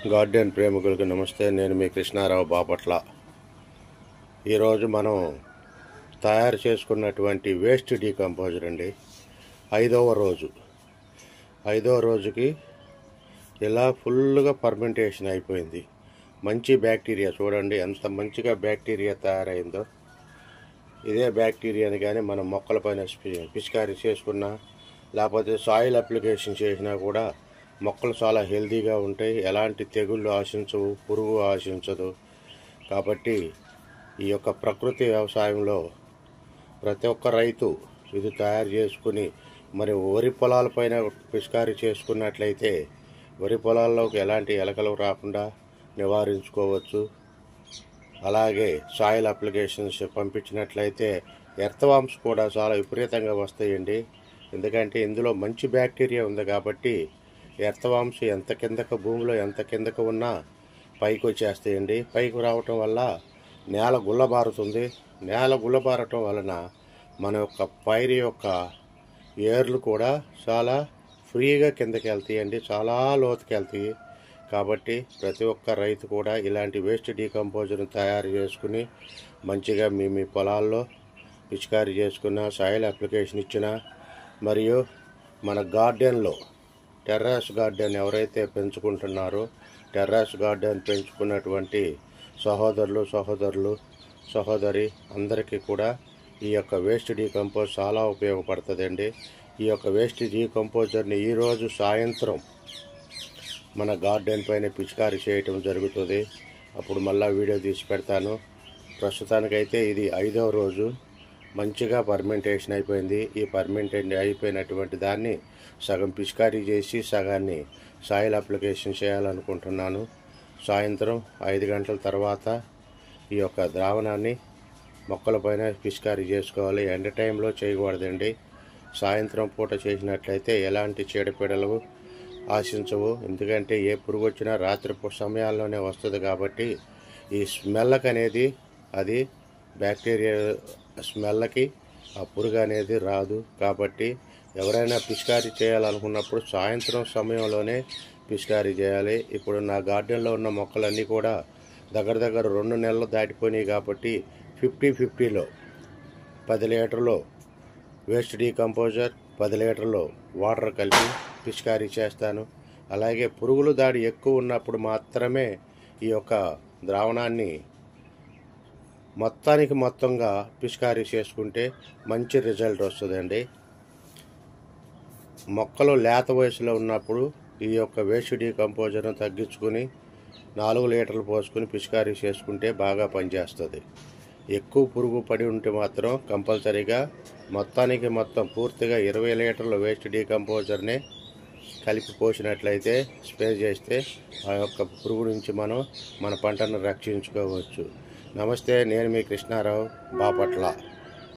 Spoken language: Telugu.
గార్డెన్ ప్రేమికులకు నమస్తే. నేను మీ కృష్ణారావు బాపట్ల. ఈరోజు మనం తయారు చేసుకున్నటువంటి వేస్ట్ డీకంపోజర్ అండి. ఐదవ రోజుకి ఇలా ఫుల్గా ఫర్మెంటేషన్ అయిపోయింది. మంచి బ్యాక్టీరియా చూడండి ఎంత మంచిగా బ్యాక్టీరియా తయారైందో. ఇదే బ్యాక్టీరియాని కానీ మనం మొక్కలపైన పిచికారీ చేసుకున్నా లేకపోతే సాయిల్ అప్లికేషన్ చేసినా కూడా మొక్కలు చాలా హెల్తీగా ఉంటాయి. ఎలాంటి తెగుళ్ళు ఆశించవు, పురుగు ఆశించదు. కాబట్టి ఈ యొక్క ప్రకృతి వ్యవసాయంలో ప్రతి ఒక్క రైతు ఇది తయారు చేసుకుని మరి వరి పొలాలపైన పిచికారీ చేసుకున్నట్లయితే వరి పొలాల్లోకి ఎలాంటి ఎలకలు రాకుండా నివారించుకోవచ్చు. అలాగే సాయిల్ అప్లికేషన్స్ పంపించినట్లయితే ఎర్త్వామ్స్ కూడా చాలా విపరీతంగా వస్తాయండి. ఎందుకంటే ఇందులో మంచి బ్యాక్టీరియా ఉంది కాబట్టి ఎర్త్వామ్స్ ఎంత కిందకు భూమిలో ఎంత కిందకు ఉన్నా పైకి వచ్చేస్తాయండి. పైకి రావటం వల్ల నేల గుల్లబారుతుంది. నేల గుల్లబారటం వలన మన యొక్క పైరు యొక్క ఏర్లు కూడా చాలా ఫ్రీగా కిందకి వెళ్తాయండి, చాలా లోతుకి వెళ్తాయి. కాబట్టి ప్రతి ఒక్క రైతు కూడా ఇలాంటి వేస్ట్ డీకంపోజర్ని తయారు చేసుకుని మంచిగా మీ పొలాల్లో పిచికారీ చేసుకున్న సాయిల్ అప్లికేషన్ ఇచ్చిన మరియు మన గార్డెన్లో టెర్రస్ గార్డెన్ ఎవరైతే పెంచుకుంటున్నారో టెర్రస్ గార్డెన్ పెంచుకున్నటువంటి సహోదరి అందరికీ కూడా ఈ యొక్క వేస్ట్ డీకంపోజ్ చాలా ఉపయోగపడుతుందండి. ఈ యొక్క వేస్ట్ డీకంపోజర్ని ఈరోజు సాయంత్రం మన గార్డెన్ పైన పిచికారీ చేయటం జరుగుతుంది. అప్పుడు మళ్ళీ వీడియో తీసి పెడతాను. ప్రస్తుతానికైతే ఇది 5వ రోజు. మంచిగా ఫర్మెంటేషన్ అయిపోయింది. ఈ ఫర్మెంటేషన్ అయిపోయినటువంటి దాన్ని సగం పిచికారీ చేసి సగాన్ని సాయిల్ అప్లికేషన్ చేయాలనుకుంటున్నాను. సాయంత్రం 5 గంటల తర్వాత ఈ యొక్క ద్రావణాన్ని మొక్కలపైన పిచికారీ చేసుకోవాలి. ఎండ టైంలో చేయకూడదండి. సాయంత్రం పూట చేసినట్లయితే ఎలాంటి చీడపీడలు ఆశించవు. ఎందుకంటే ఏ పురుగు వచ్చినా రాత్రి సమయాల్లోనే వస్తుంది కాబట్టి ఈ స్మెల్కి అనేది అది బ్యాక్టీరియా స్మెల్కి ఆ పురుగు అనేది రాదు. కాబట్టి ఎవరైనా పిచికారీ చేయాలనుకున్నప్పుడు సాయంత్రం సమయంలోనే పిచికారీ చేయాలి. ఇప్పుడు నా గార్డెన్లో ఉన్న మొక్కలన్నీ కూడా దగ్గర 2 నెలలు దాటిపోయినాయి కాబట్టి 50-50లో 10 లీటర్లు వేస్ట్ డీకంపోజర్ 10 లీటర్లు వాటర్ కలిపి పిచికారీ చేస్తాను. అలాగే పురుగుల దాడి ఎక్కువ ఉన్నప్పుడు మాత్రమే ఈ యొక్క ద్రావణాన్ని మొత్తంగా పిచికారీ చేసుకుంటే మంచి రిజల్ట్ వస్తుందండి. మొక్కలు లేత వయసులో ఉన్నప్పుడు ఈ యొక్క వేస్ట్ డీకంపోజర్ను తగ్గించుకుని 4 లీటర్లు పోసుకుని పిచికారీ చేసుకుంటే బాగా పనిచేస్తుంది. ఎక్కువ పురుగు పడి ఉంటే మాత్రం కంపల్సరీగా మొత్తం పూర్తిగా 20 లీటర్ల వేస్ట్ డీకంపోజర్నే కలిపి పోసినట్లయితే స్ప్రే చేస్తే ఆ యొక్క పురుగు నుంచి మన పంటను రక్షించుకోవచ్చు. నమస్తే. నేను మీ కృష్ణారావు బాపట్ల.